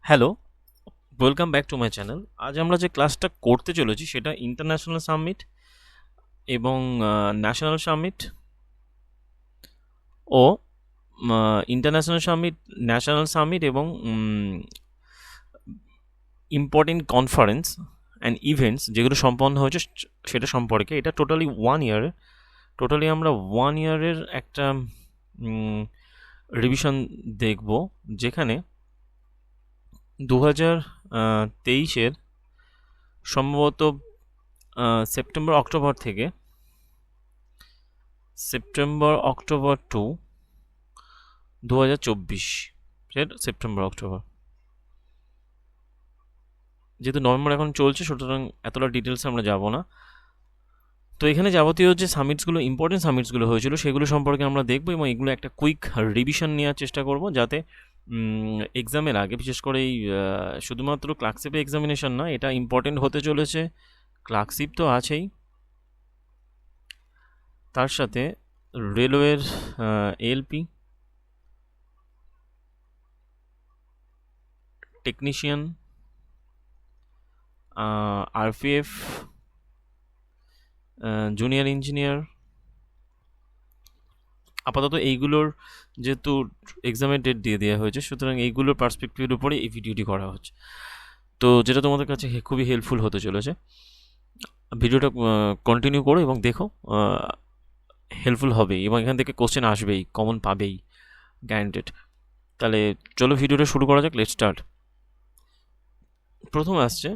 Hello, welcome back to my channel. আজ আমরা যে ক্লাসটা করতে চলেছি সেটা ইন্টারন্যাশনাল সামিট এবং ন্যাশনাল সামিট ও ইন্টারন্যাশনাল সামিট, ন্যাশনাল সামিট এবং ইম্পর্টেন্ট কনফারেন্স অ্যান্ড ইভেন্টস যেগুলো সম্পন্ন হয়েছে সেটা সম্পর্কে। এটা টোটালি আমরা 1 ইয়ারের একটা রিভিশন দেখব, যেখানে 2023-এর সম্ভবত সেপ্টেম্বর অক্টোবর টু 2024-এর সেপ্টেম্বর অক্টোবর, যেহেতু নভেম্বর এখন চলছে সুতরাং এতটা ডিটেলসে আমরা যাব না। তো এখানে যাবতীয় যে সামিটসগুলো, ইম্পর্টেন্ট সামিটসগুলো হয়েছিল সেগুলো সম্পর্কে আমরা দেখব এবং এগুলো একটা কুইক রিভিশন নেওয়ার চেষ্টা করব, যাতে এক্সামের আগে, বিশেষ করে এই শুধুমাত্র ক্লার্কশিপে এক্সামিনেশন না, এটা ইম্পর্টেন্ট হতে চলেছে। ক্লার্কশিপ তো আছেই, তার সাথে রেলওয়ের ALP, technician, RPF, junior engineer, আপাতত এইগুলোর যেহেতু এক্সামের ডেট দিয়ে দেওয়া হয়েছে সুতরাং এইগুলোর পার্সপেক্টিভের উপরে এই ভিডিওটি করা হচ্ছে, তো যেটা তোমাদের কাছে খুবই হেল্পফুল হতে চলেছে। ভিডিওটা কন্টিনিউ করো এবং দেখো, হেল্পফুল হবে এবং এখান থেকে কোশ্চেন আসবেই, কমন পাবেই, গ্যারান্টেড। তাহলে চলো ভিডিওটা শুরু করা যাক। Let's start. প্রথম আসছে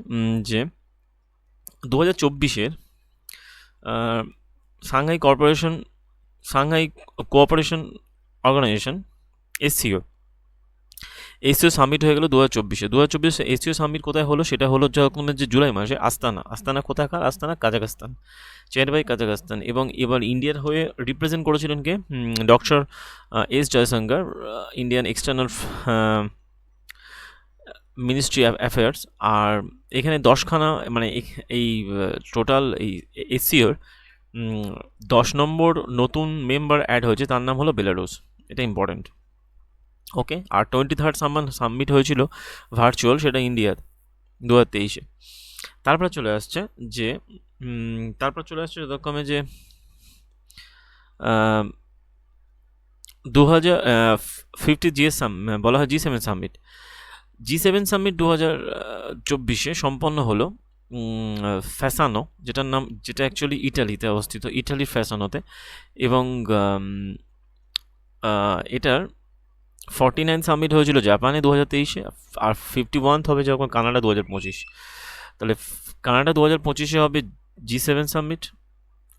যে 2024-এর Shanghai cooperation organisation, SCO summit হয়ে গেল 2024-এ। এসসিও সামিট কোথায় হলো? সেটা হলো যখন যে জুলাই মাসে আস্তানা কোথাকার? আস্তানা কাজাখস্তান, চেয়ার বাই কাজাখস্তান। এবং এবার ইন্ডিয়ার হয়ে রিপ্রেজেন্ট করেছিলেন কে? Doctor S Jaishankar, Indian external ministry affairs. আর এখানে 10খানা, মানে এই টোটাল এই এসসিওর 10 নম্বর নতুন মেম্বার অ্যাড হয়েছে, তার নাম হলো বেলারুস। এটা ইম্পর্টেন্ট, ওকে। আর 23rd সামিট হয়েছিল ভার্চুয়াল, সেটা ইন্ডিয়ার 2023-এ। তারপর চলে আসছে যথাক্রমে যে 2050 বলা হয় G7 সামিট। G7 সামিট 2024-এ সম্পন্ন হলো ফ্যাসানো, যেটা অ্যাকচুয়ালি ইটালিতে অবস্থিত, ইটালির ফ্যাসানোতে। এবং এটার 49 সামিট হয়েছিল জাপানে 2023-এ, আর 51th হবে যখন কানাডা 2025। তাহলে কানাডা 2025-এ হবে G7 সামিট,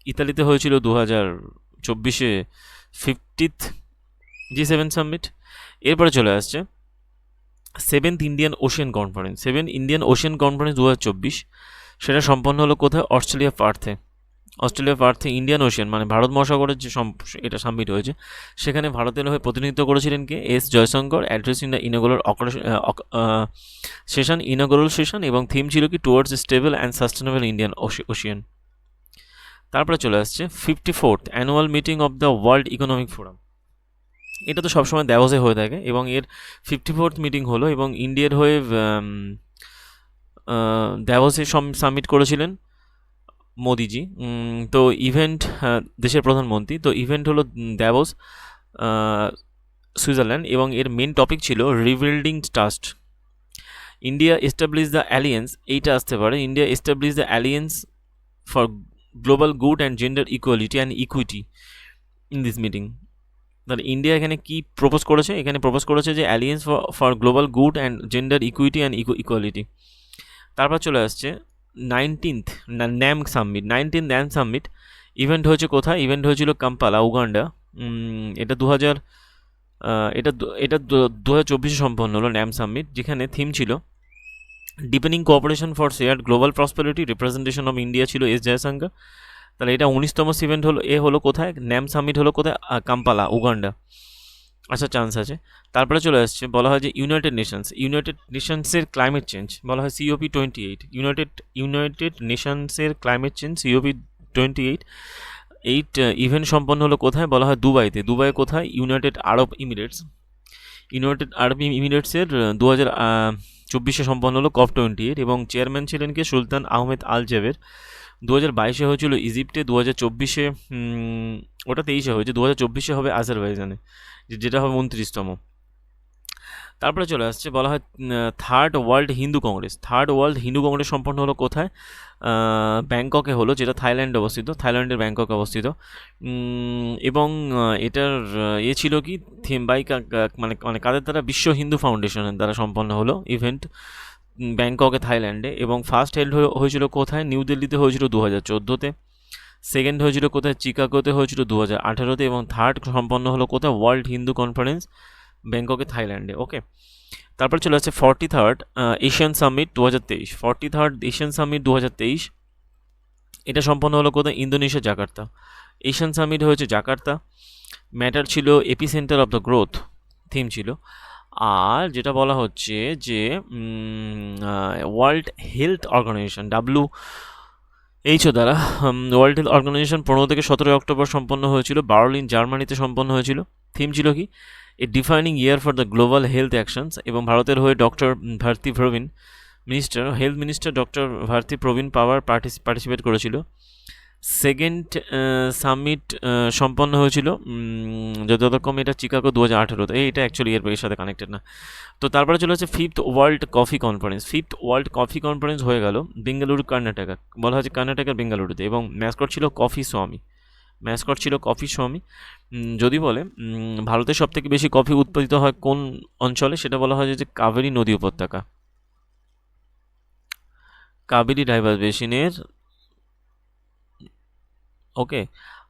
ইতালিতে হয়েছিল 2024-এ 50th G7 সামিট। এরপরে চলে আসছে 7th ইন্ডিয়ান ওশেন কনফারেন্স 2024, সেটা সম্পন্ন হলো কোথায়? অস্ট্রেলিয়া পার্থে ইন্ডিয়ান ওশেন মানে ভারত মহাসাগরের যে এটা সামিট হয়েছে, সেখানে ভারতের হয়ে প্রতিনিধিত্ব করেছিলেন কে? S Jaishankar, address in the inaugural session, এবং থিম ছিল কি? Towards stable and sustainable Indian ocean. তারপরে চলে আসছে 54th annual meeting of the world economic forum. এটা তো সবসময় দ্যাভোসে হয়ে থাকে এবং এর 54th মিটিং হলো, এবং ইন্ডিয়ার হয়ে দ্যাভোসে সামিট করেছিলেন মোদিজি। তো ইভেন্ট, দেশের প্রধানমন্ত্রী, তো ইভেন্ট হলো দ্যাভোস, সুইজারল্যান্ড, এবং এর মেন টপিক ছিল rebuilding trust. India establish the alliance, এইটা আসতে পারে, India establish the alliance for global good and gender equality and equity in this meeting. তাহলে ইন্ডিয়া এখানে কি প্রপোজ করেছে? এখানে প্রপোজ করেছে যে alliance for global good and gender equity and equality. তারপর চলে আসছে 19th ন্যাম সামিট। ইভেন্ট হয়েছে কোথায়? ইভেন্ট হয়েছিল কাম্পালা, উগান্ডা। এটা 2024-এ সম্পন্ন হলো ন্যাম সামিট, যেখানে থিম ছিল deepening cooperation for shared global prosperity, representation of India ছিল এস জয়শঙ্কর। তাহলে এটা 19তম ইভেন্ট হলো, হলো কোথায়? ন্যাম সামিট হলো কোথায়? Kampala, Uganda. আসার চান্স আছে। তারপরে চলে আসছে, বলা হয় যে ইউনাইটেড নেশনসের ক্লাইমেট চেঞ্জ, বলা হয় COP28, ইউনাইটেড নেশনসের ক্লাইমেট চেঞ্জ COP28। ইভেন্ট সম্পন্ন হলো কোথায়? বলা হয় দুবাইতে। দুবাই কোথায়? ইউনাইটেড আরব ইমিরেটসের চব্বিশে সম্পন্ন হলো COP28 এবং চেয়ারম্যান ছিলেন কে সুলতান আহমেদ আল জাবের। 2022-এ হয়েছিল ইজিপ্টে, 2024-এ ওটা 23-এ হয়েছে, 2024-এ হবে আজারবাইজানে, যেটা হবে 29তম। তারপরে চলে আসছে, বলা হয় third world Hindu Congress. Third world Hindu Congress সম্পন্ন হলো কোথায়? ব্যাংককে হলো, যেটা থাইল্যান্ডে অবস্থিত, থাইল্যান্ডের ব্যাংককে অবস্থিত। এবং এটার ছিল কি থিম বাই মানে মানে কাদের দ্বারা? বিশ্ব হিন্দু ফাউন্ডেশনের দ্বারা সম্পন্ন হলো ইভেন্ট ব্যাংককে, থাইল্যান্ডে। এবং ফার্স্ট হেল্ড হয়েছিল কোথায়? নিউ দিল্লিতে হয়েছিল 2014-তে। সেকেন্ড হয়েছিল কোথায়? চিকাগোতে হয়েছিল 2018-তে। এবং থার্ড সম্পন্ন হলো কোথায়? ওয়ার্ল্ড হিন্দু কনফারেন্স ব্যাংককে, থাইল্যান্ডে। ওকে, তারপর চলে আসছে 43rd Asian summit 2023। 43rd Asian summit 2023 এটা সম্পন্ন হলো কোথায়? Indonesia, Jakarta. এশিয়ান সামিট হয়েছে জাকার্তা। ম্যাটার ছিল epicentre of the growth, theme ছিল। আর যেটা বলা হচ্ছে যে ওয়ার্ল্ড হেলথ অর্গানাইজেশন WHO দ্বারা ওয়ার্ল্ড হেলথ অর্গানাইজেশন 15 থেকে 17 অক্টোবর সম্পন্ন হয়েছিল, বার্লিন, জার্মানিতে সম্পন্ন হয়েছিল। থিম ছিল কি? A defining year for the global health actions. এবং ভারতের হয়ে doctor Bharati Pravin health minister doctor Bharati Pravin Pawar participate করেছিল। সেকেন্ড সামিট সম্পন্ন হয়েছিল যতরকম এটা চিকাগো 2018-তে। এটা অ্যাকচুয়ালি এর সাথে কানেক্টেড না। তো তারপরে চলে হচ্ছে fifth world coffee conference. Fifth world coffee conference হয়ে গেল বেঙ্গালুরু, কর্ণাটকা। বলা হচ্ছে কর্ণাটকের বেঙ্গালুরুতে। এবং ম্যাসকট ছিল কফি স্বামী। যদি বলে ভারতের সবথেকে বেশি কফি উৎপাদিত হয় কোন অঞ্চলে, সেটা বলা হয় যে কাবেরী নদী উপত্যকা, কাবেরী রাইভার বেসিনের। ওকে,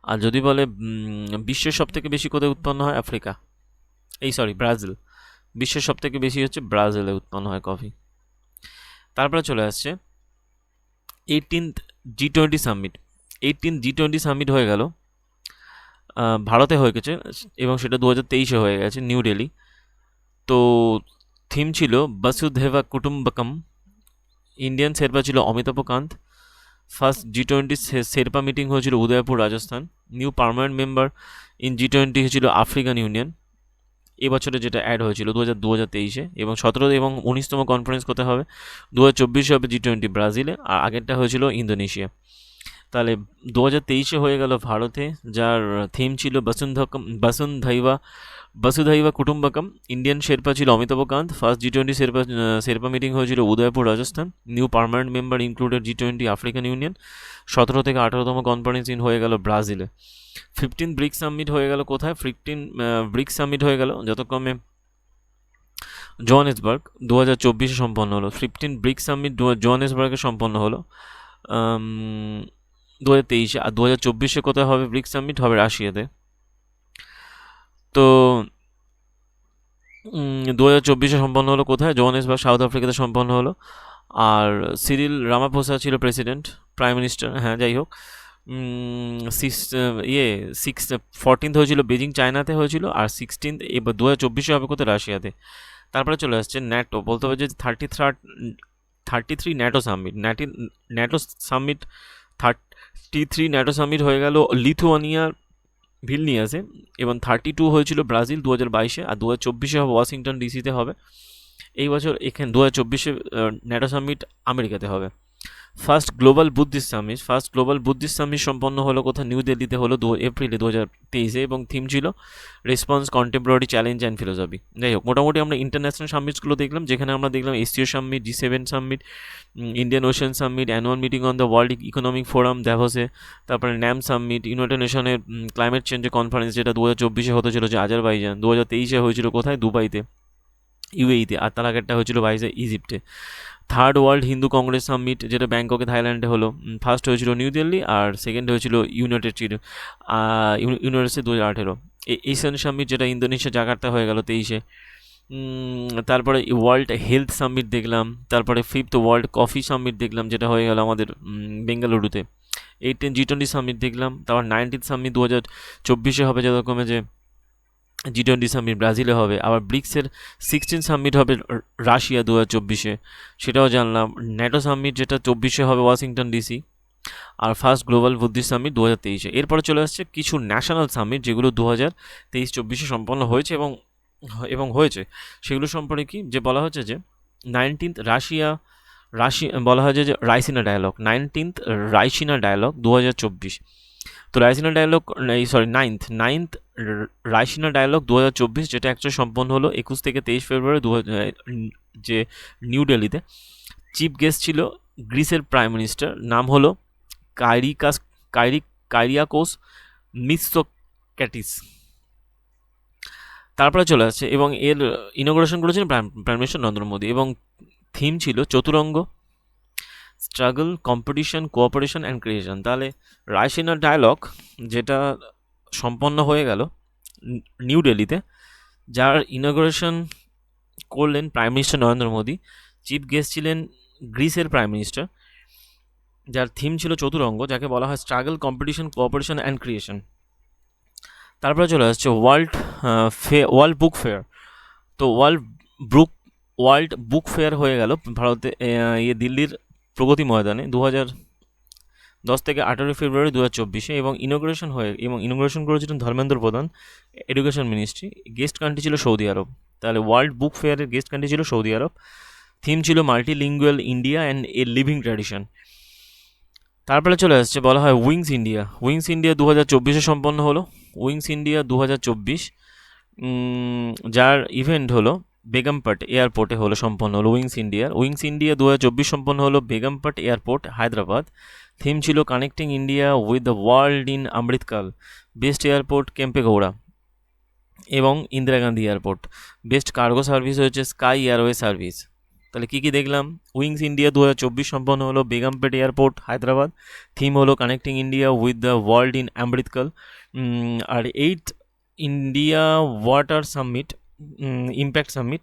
আর যদি বলে বিশ্বের সবথেকে বেশি কোথায় উৎপন্ন হয়? Africa, Brazil. বিশ্বের সবথেকে বেশি হচ্ছে ব্রাজিলে উৎপন্ন হয় কফি। তারপরে চলে আসছে 18th G20 summit. 18th G20 summit হয়ে গেল, ভারতে হয়ে গেছে এবং সেটা 2023-এ হয়ে গেছে, নিউ দিল্লি। তো থিম ছিল বসুধৈবা কুটুম্বকম। ইন্ডিয়ান শেরপা ছিল Amitabh Kant. First G20 Sherpa meeting হয়েছিল Udaipur, Rajasthan. New permanent member in G20 হয়েছিল আফ্রিকান ইউনিয়ন, এবছরে যেটা অ্যাড হয়েছিল 2023-এ। এবং 17 এবং 19তম কনফারেন্স কোথায় হবে? 2024-এ হবে G20 ব্রাজিলে, আর আগেরটা হয়েছিল ইন্দোনেশিয়া। তাহলে 2023-এ হয়ে গেল ভারতে, যার থিম ছিল বসুধৈবা কুটুম্বকম। ইন্ডিয়ান শেরপা ছিল Amitabh Kant. First G20 Sherpa meeting হয়েছিল Udaipur, Rajasthan. New permanent member included G20 African union. 17 থেকে 18তম কনফারেন্স হয়ে গেল ব্রাজিলে। 15 ব্রিক্স সামিট হয়ে গেল কোথায়? 15 ব্রিক্স সামিট হয়ে গেল যথাক্রমে জোহানেসবার্গ, 2024-এ সম্পন্ন হলো। 15 ব্রিক্স সামিট জোহানেসবার্গে সম্পন্ন হলো 2023-এ। আর 2024-এ কোথায় হবে ব্রিক্স সামিট? হবে রাশিয়াতে। তো 2024-এ সম্পন্ন হলো কোথায়? জোহানেসবার্গ, সাউথ আফ্রিকাতে সম্পন্ন হলো। আর সিরিল রামাফোসা ছিল প্রেসিডেন্ট, প্রাইম মিনিস্টার। হ্যাঁ, যাই হোক, 14th হয়েছিল বেজিং, চায়নাতে হয়েছিল। আর 16th এবার 2024-এ হবে কোথায়? রাশিয়াতে। তারপরে চলে আসছে ন্যাটো। বলতে হবে যে 33 NATO summit. NATO summit 33 NATO summit হয়ে গেল লিথুয়ানিয়ার ভিলনিয়াসে। এবং 32 হয়েছিল ব্রাজিল 2022-এ। আর 2024-এ হবে ওয়াশিংটন ডিসিতে হবে। এই বছর এখানে 2024-এ ন্যাটো সামিট আমেরিকাতে হবে। ফার্স্ট গ্লোবাল বুদ্ধিস্ট সামিট সম্পন্ন হলো কোথায়? নিউ দিল্লিতে হলো এপ্রিলে 2023-এ। এবং থিম ছিল response contemporary challenge and philosophy. যাই হোক, মোটামুটি আমরা ইন্টারন্যাশনাল সামিটসগুলো দেখলাম, যেখানে আমরা দেখলাম SCO summit, G7 summit, Indian ocean summit, annual meeting on the world economic forum দ্যাভোসে, তারপরে NAM সামিট, ইউনাইটেড নেশনের ক্লাইমেট চেঞ্জের কনফারেন্স, যেটা 2024-এ হতে ছিল যে আজারবাইজান। 2023-এ হয়েছিল কোথায়? দুবাইতে, UAE-তে। আর তার আগেরটা হয়েছিল 22-এ ইজিপ্টে। Third world Hindu congress summit, যেটা ব্যাংককে, থাইল্যান্ডে হলো। ফার্স্ট হয়েছিল নিউ দিল্লি, আর সেকেন্ড হয়েছিল ইউনাইটেড 2018। এশিয়ান সামিট, যেটা ইন্দোনেশিয়া, জাকার্তা হয়ে গেল 23-এ। তারপরে ওয়ার্ল্ড হেলথ সামিট দেখলাম। তারপরে ফিফথ ওয়ার্ল্ড কফি সামিট দেখলাম, যেটা হয়ে গেল আমাদের বেঙ্গালুরুতে। 18 G20 সামিট দেখলাম। তারপর 19th সামিট 2024-এ হবে, যতক্ষণে যে G20 সামিট ব্রাজিলে হবে। আবার ব্রিক্সের 16 সামিট হবে রাশিয়া 2024-এ, সেটাও জানলাম। ন্যাটো সামিট, যেটা 24-এ হবে ওয়াশিংটন ডিসি। আর ফার্স্ট গ্লোবাল বুদ্ধিস্ট সামিট 2023-এ। এরপরে চলে আসছে কিছু ন্যাশনাল সামিট, যেগুলো 2023-24-এ সম্পন্ন হয়েছে এবং হয়েছে। সেগুলো সম্পর্কে কি যে বলা হচ্ছে যে 19th রাশিয়া বলা হয় যে রাইসিনা ডায়ালগ, 19th রাইসিনা ডায়ালগ 2024। তো রাইসিনা ডায়ালগ, নাইন্থ রাইসিনা ডায়ালগ 2024, যেটা অ্যাকচুয়ালি সম্পন্ন হলো 21 থেকে 23 ফেব্রুয়ারি যে নিউ দিল্লিতে। চিফ গেস্ট ছিল গ্রিসের প্রাইম মিনিস্টার, নাম হলো কাইরিয়াকোস মিৎসোক্যাটিস। তারপরে চলে আসছে এবং এর ইনোগ্রেশন করেছিলেন প্রাইম মিনিস্টার নরেন্দ্র মোদী, এবং থিম ছিল Chaturanga, struggle, competition, cooperation and creation. তাহলে রাইসিনা ডায়ালগ যেটা সম্পন্ন হয়ে গেল নিউ দিল্লিতে, যার ইনোগ্রেশন করলেন prime minister Narendra Modi, chief guest ছিলেন গ্রিসের প্রাইম মিনিস্টার, যার থিম ছিল চতুরঙ্গ, যাকে বলা হয় struggle, competition, cooperation and creation. তারপরে চলে আসছে ওয়ার্ল্ড বুক ফেয়ার। তো ওয়ার্ল্ড বুক ফেয়ার হয়ে গেল ভারতে, দিল্লির প্রগতি ময়দানে 2010 থেকে 18 ফেব্রুয়ারি 2024, এবং ইনোগ্রেশন করেছিলেন ধর্মেন্দ্র প্রধান, এডুকেশন মিনিস্ট্রি। গেস্ট কান্ট্রি ছিল সৌদি আরব। তাহলে ওয়ার্ল্ড বুক ফেয়ারের গেস্ট কান্ট্রি ছিল সৌদি আরব। থিম ছিল multilingual India and a living tradition. তারপরে চলে আসছে বলা হয় উইংস ইন্ডিয়া 2024 সম্পন্ন হলো। উইংস ইন্ডিয়া 2024, যার ইভেন্ট হলো বেগমপট এয়ারপোর্টে সম্পন্ন হলো উইংস ইন্ডিয়া 2024 সম্পন্ন হলো বেগমপট এয়ারপোর্ট, হায়দ্রাবাদ। থিম ছিল connecting India with the world in Amritkaal. Best airport Kempegowda এবং Indira Gandhi airport. Best cargo service হয়েছে স্কাই এয়ারওয়ে সার্ভিস। তাহলে কী কী দেখলাম? উইংস ইন্ডিয়া 2024 সম্পন্ন হলো বেগমপেট এয়ারপোর্ট, হায়দ্রাবাদ। থিম হলো connecting India with the world in Amritkaal. আর India water impact summit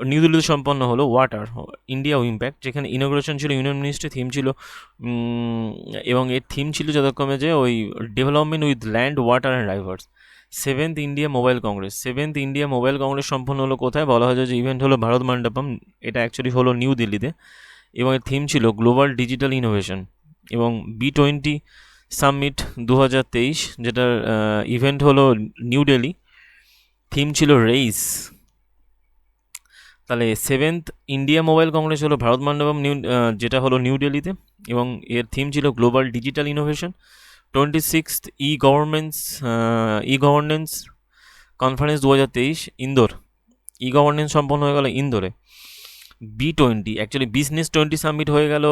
new দিল্লিতে সম্পন্ন হলো। ওয়াটার ইন্ডিয়া ইম্প্যাক্ট, যেখানে ইনোগ্রেশন ছিল ইউনিয়ন মিনিস্ট্রি, থিম ছিল এবং এর থিম ছিল যথাক্রমে যে ওই development with land, water and rivers. Seventh India mobile congress সম্পন্ন হলো কোথায়? বলা হয় যে ইভেন্ট হলো ভারত মণ্ডপম, এটা অ্যাকচুয়ালি হলো নিউ দিল্লিতে, এবং এর থিম ছিল গ্লোবাল ডিজিটাল ইনোভেশন। এবং B20 সামিট 2023, যেটার ইভেন্ট হলো নিউ দিল্লি, থিম ছিল রেইস। তাহলে সেভেন্থ ইন্ডিয়া মোবাইল কংগ্রেস হলো ভারত মণ্ডপম যেটা হলো নিউ দিল্লিতে, এবং এর থিম ছিল global digital innovation. 26th governance conference 2023 Indore, governance সম্পন্ন হয়ে গেল ইন্দোরে। B20 অ্যাকচুয়ালি বিজনেস 20 সামিট হয়ে গেল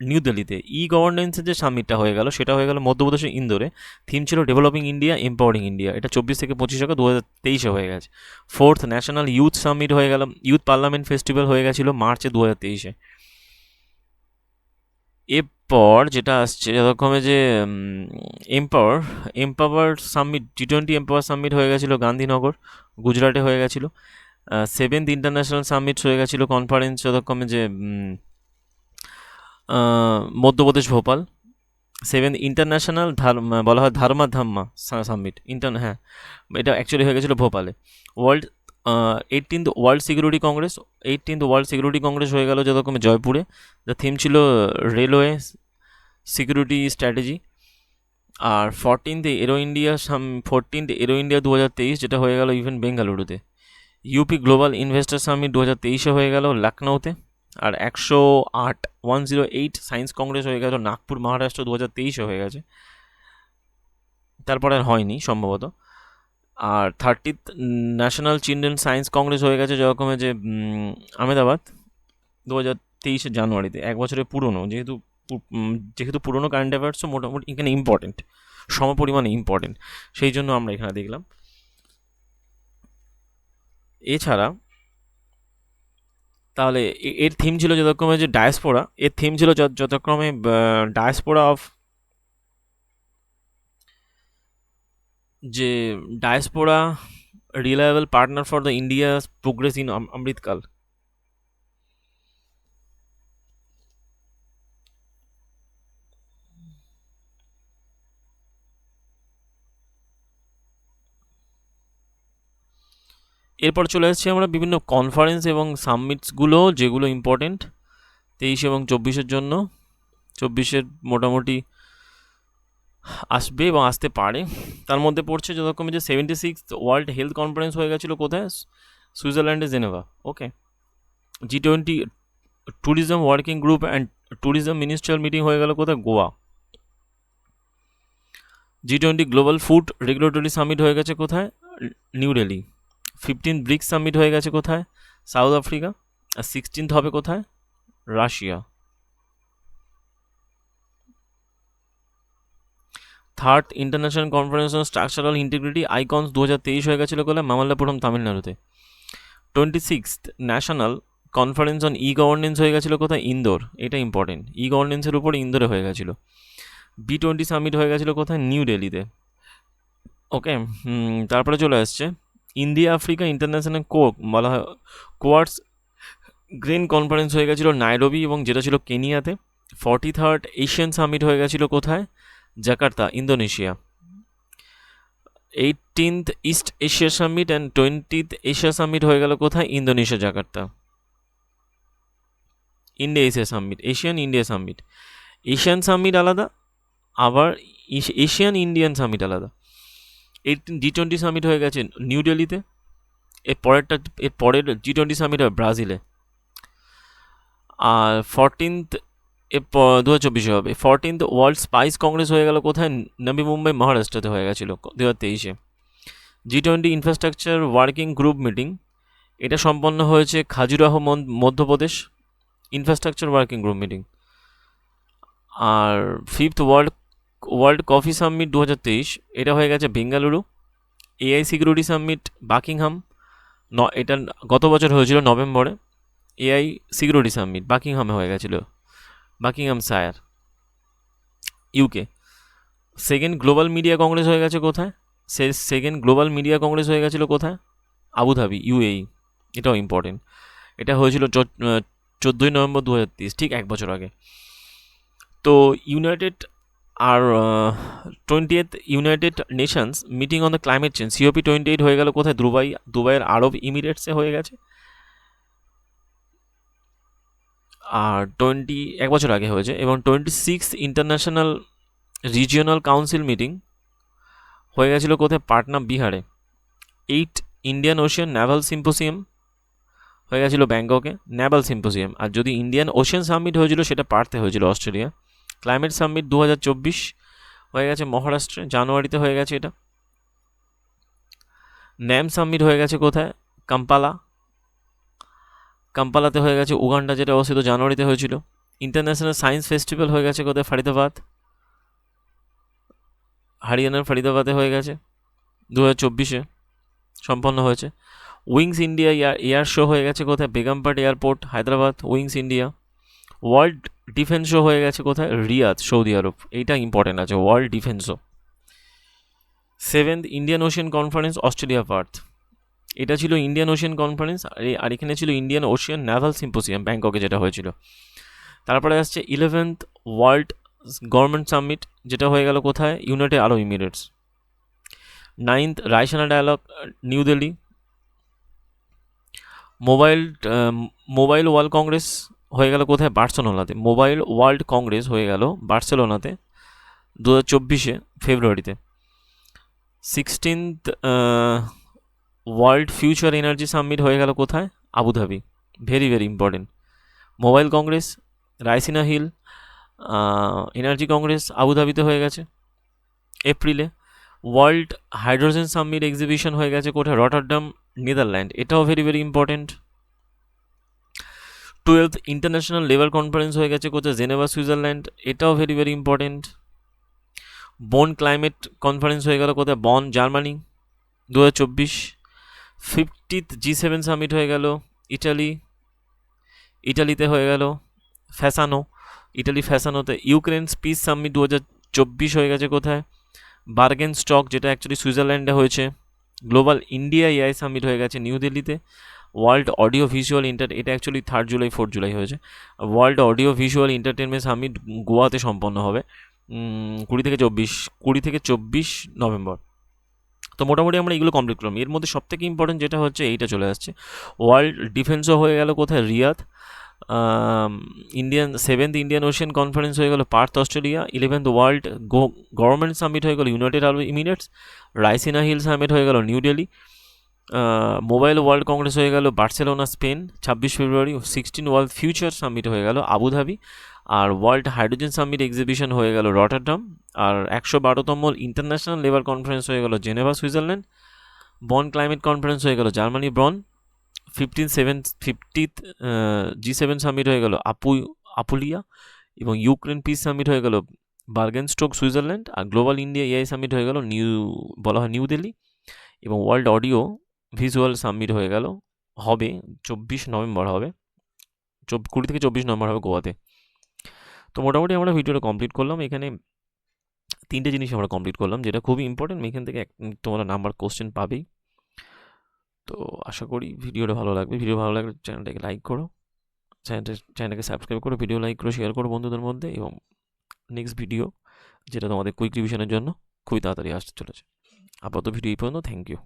নিউ দিল্লিতে। গভর্নেন্সের যে সামিটটা হয়ে গেল সেটা হয়ে গেল মধ্যপ্রদেশের ইন্দোরে। থিম ছিল ডেভেলপিং ইন্ডিয়া, এম্পাওয়ারিং ইন্ডিয়া। এটা 24 থেকে 25 2023 হয়ে গেছে। ফোর্থ ন্যাশনাল ইউথ সামিট হয়ে গেল, ইউথ পার্লামেন্ট ফেস্টিভ্যাল হয়ে গেছিলো মার্চে 2023। এরপর যেটা আসছে যথাক্রমে যে empower summit, G20 empower summit হয়ে গেছিলো গান্ধীনগর, গুজরাটে হয়ে গেছিলো। সেভেন্থ ইন্টারন্যাশনাল সামিট হয়ে গেছিলো কনফারেন্স যথাক্রমে যে মধ্যপ্রদেশ ভোপাল। সেভেন্থ ইন্টারন্যাশনাল বলা হয় ধাম্মা সামিট হ্যাঁ, এটা অ্যাকচুয়ালি হয়ে গেছিলো ভোপালে। 18th ওয়ার্ল্ড সিকিউরিটি কংগ্রেস হয়ে গেল যথাক্রমে জয়পুরে। দ্য থিম ছিল রেলওয়ে সিকিউরিটি স্ট্র্যাটেজি। আর 14th এরো ইন্ডিয়া 2023, যেটা হয়ে গেল ইভেন্ট বেঙ্গালুরুতে। ইউপি গ্লোবাল ইনভেস্টার সামিট 2023 হয়ে গেল লখনৌতে। আর 108 সায়েন্স কংগ্রেস হয়ে গেল নাগপুর, মহারাষ্ট্র, 2023 হয়ে গেছে। তারপরে আর হয়নি সম্ভবত। আর 30th national children science Congress হয়ে গেছে যরকমে যে আহমেদাবাদ, 2023 জানুয়ারিতে। 1 বছরের পুরনো, যেহেতু পুরনো কারেন্ট অ্যাফেয়ার্সও মোটামুটি এখানে ইম্পর্টেন্ট, সমপরিমাণে ইম্পর্টেন্ট, সেই জন্য আমরা এখানে দেখলাম। এছাড়া তাহলে এর থিম ছিল যথাক্রমে যে ডায়াসপোরা, এর থিম ছিল যথাক্রমে diaspora reliable partner for the India's progress in Amritkaal. এরপর চলে আসছি আমরা বিভিন্ন কনফারেন্স এবং সামিটসগুলো যেগুলো ইম্পর্টেন্ট 23 এবং 24-এর জন্য। 24-এর মোটামুটি আসবে এবং আসতে পারে। তার মধ্যে পড়ছে যথাক্রমে যে 76th ওয়ার্ল্ড হেলথ কনফারেন্স হয়ে গেছিলো কোথায়? সুইজারল্যান্ডে Geneva. Okay. G20 tourism working group and tourism ministerial meeting হয়ে গেল কোথায়? Goa. G20 global food regulatory summit হয়ে গেছে কোথায়? নিউ দিল্লি। 15 ব্রিক্স সামিট হয়ে গেছে কোথায়? South Africa. আর 16th হবে কোথায়? Russia. Third international conference on structural integrity icons 2023 হয়ে গেছিলো কোথায়? মামাল্লাপুরম, তামিলনাড়ুতে। 26th national conference on E governance হয়ে গেছিলো কোথায়? ইন্দোর। এটা ইম্পর্টেন্ট, ই গভর্নেন্সের উপর ইন্দোরে হয়ে গেছিলো। B20 সামিট হয়ে গেছিলো কোথায়? নিউ দিল্লিতে। ওকে। তারপরে চলে আসছে ইন্ডিয়া আফ্রিকা ইন্টারন্যাশনাল বলা হয় কোয়ার্টস গ্রিন কনফারেন্স হয়ে গেছিলো নাইরোবি, এবং যেটা ছিল কেনিয়াতে। 43rd এশিয়ান সামিট হয়ে গেছিলো কোথায়? Jakarta, Indonesia. 18th east Asia summit and 20th Asia summit হয়ে গেল কোথায়? Indonesia, Jakarta. India Asia summit, Asian India summit. Asian summit আলাদা, আবার এশিয়ান ইন্ডিয়ান সামিট আলাদা। 18 G20 সামিট হয়ে গেছে নিউ দিল্লিতে। এর পরের G20 সামিট হয় ব্রাজিলে। আর 14th 2024 হবে। 14th ওয়ার্ল্ড স্পাইস কংগ্রেস হয়ে গেল কোথায়? নবী মুম্বাই, মহারাষ্ট্রতে হয়ে গেছিলো 2023-এ। G20 infrastructure working group meeting, এটা সম্পন্ন হয়েছে Khajuraho, Madhya Pradesh. Infrastructure working group meeting. আর 5th ওয়ার্ল্ড কফি সামিট 2023, এটা হয়ে গেছে Bengaluru. AI security summit Buckingham, এটা গত বছর হয়েছিল নভেম্বরে। AI সিকিউরিটি সামিট বাকিংহামে হয়ে গেছিল, Buckingham share, UK. Second global media Congress হয়ে গেছে কোথায়? সেকেন্ড গ্লোবাল মিডিয়া কংগ্রেস হয়ে গেছিলো কোথায়? Abu Dhabi, UAE। এটাও ইম্পর্টেন্ট, এটা হয়েছিল 14ই নভেম্বর 2023, ঠিক এক বছর আগে। তো United 20th United Nations meeting on the climate change, COP28 হয়ে গেল কোথায়? দুবাইয়ের আরব ইমিরেটসে হয়ে গেছে। আর এক বছর আগে হয়েছে। এবং 26th international regional council meeting হয়ে গেছিলো কোথায়? পাটনা, বিহারে। 8 ইন্ডিয়ান ওশিয়ান ন্যাভাল সিম্পোসিয়াম হয়ে গেছিলো ব্যাংককে, ন্যাভাল সিম্পোসিয়াম। আর যদি ইন্ডিয়ান ওশিয়ান সামিট হয়েছিল সেটা পার্থে হয়েছিল, অস্ট্রেলিয়া। ক্লাইমেট সামিট 2024 হয়ে গেছে মহারাষ্ট্রে, জানুয়ারিতে হয়ে গেছে এটা। ন্যাম সামিট হয়ে গেছে কোথায়? কাম্পালাতে হয়ে গেছে, উগান্ডা, যেটা অবস্থিত, জানুয়ারিতে হয়েছিল। ইন্টারন্যাশনাল সায়েন্স ফেস্টিভ্যাল হয়ে গেছে কোথায়? ফরিদাবাদ, হরিয়ানার ফরিদাবাদে হয়ে গেছে, 2024-এ সম্পন্ন হয়েছে। উইংস ইন্ডিয়া এয়ার শো হয়ে গেছে কোথায়? Begumpet airport, Hyderabad, wings India. World defence show হয়ে গেছে কোথায়? রিয়াদ, সৌদি আরব। এইটা ইম্পর্টেন্ট আছে, world defence show. 7th Indian Ocean conference, Australia, Partha. এটা ছিল ইন্ডিয়ান ওশিয়ান কনফারেন্স, আর এখানে ছিল ইন্ডিয়ান ওশিয়ান ন্যাভাল সিম্পোসিয়াম, ব্যাংককে, যেটা হয়েছিল। তারপরে আসছে 11th ওয়ার্ল্ড গভর্নমেন্ট সামিট, যেটা হয়ে গেল কোথায়? United Arab emirates. 9th Raisina dialogue, new Delhi. Mobile world congress হয়ে গেল কোথায়? বার্সেলোনাতে। মোবাইল ওয়ার্ল্ড কংগ্রেস হয়ে গেল বার্সেলোনাতে 2024-এ ফেব্রুয়ারিতে। 16th world future energy summit হয়ে গেল কোথায়? Abu Dhabi. Very very important. Mobile congress, Raisina hill energy congress আবুধাবিতে হয়ে গেছে এপ্রিলে। ওয়ার্ল্ড হাইড্রোজেন সামিট এক্সিবিশন হয়ে গেছে কোথায়? Rotterdam, Netherland. এটাও very very important. 12th international labour conference হয়ে গেছে কোথায়? Geneva, Switzerland. এটাও very very important. Bonn climate conference হয়ে গেল কোথায়? বন, জার্মানি, 2024। 50th G7 সামিট হয়ে গেল ইটালিতে হয়ে গেল, ফ্যাসানো, ইটালি ফ্যাসানোতে। ইউক্রেন পিস সামিট 2024 হয়ে গেছে কোথায়? বার্গেন স্টক, যেটা অ্যাকচুয়ালি সুইজারল্যান্ডে হয়েছে। গ্লোবাল ইন্ডিয়া AI সামিট হয়ে গেছে নিউ দিল্লিতে। ওয়ার্ল্ড অডিও ভিজুয়াল এটা actually 3rd July 4th July হয়েছে। World audio visual entertainment summit গোয়াতে সম্পন্ন হবে 20 থেকে 24 নভেম্বর। তো মোটামুটি আমরা এগুলো কমপ্লিট করলাম। এর মধ্যে সবথেকে ইম্পর্টেন্ট যেটা হচ্ছে এইটা চলে আসছে, ওয়ার্ল্ড ডিফেন্সও হয়ে গেল কোথায়? Riyad. 7th Indian Ocean conference হয়ে গেল Partha, Australia. 11th world government summit হয়ে গেল ইউনাইটেড আরব ইমিরেটস। রাইসিনা হিল সামিট হয়ে গেল new Delhi. Mobile world congress হয়ে গেল বার্সেলোনা স্পেন 26 ফেব্রুয়ারি। 16 ওয়ার্ল্ড ফিউচার সামিট হয়ে গেল আবুধাবি। আর ওয়ার্ল্ড হাইড্রোজেন সামিট এক্সিবিশন হয়ে গেল রটারডাম। আর 112তম ইন্টারন্যাশনাল লেবার কনফারেন্স হয়ে গেল জেনেভা সুইজারল্যান্ড। বন ক্লাইমেট কনফারেন্স হয়ে গেল জার্মানি ব্রন। 50th G7 সামিট হয়ে গেল আপুলিয়া। এবং ইউক্রেন পিস সামিট হয়ে গেল বার্গেনস্টোক সুইজারল্যান্ড। আর গ্লোবাল ইন্ডিয়া এআই সামিট হয়ে গেল নিউ দিল্লি। এবং ওয়ার্ল্ড অডিও ভিজুয়াল সামিট হয়ে গেল হবে 24 নভেম্বর হবে 20 থেকে 24 নভেম্বর হবে গোয়াতে। তো মোটামুটি আমরা ভিডিওটা কমপ্লিট করলাম। এখানে 3টে জিনিস আমরা কমপ্লিট করলাম যেটা খুবই ইম্পর্টেন্ট। এখান থেকে তোমরা নাম্বার কোশ্চেন পাবেই। তো আশা করি ভিডিওটা ভালো লাগবে। ভিডিও ভালো লাগলে চ্যানেলটাকে লাইক করো, চ্যানেলটাকে সাবস্ক্রাইব করো, ভিডিও লাইক করো, শেয়ার করো বন্ধুদের মধ্যে। এবং নেক্সট ভিডিও যেটা তোমাদের কুইক রিভিশনের জন্য খুবই তাড়াতাড়ি আসতে চলেছে। আপাতত ভিডিও এই পর্যন্ত। Thank you.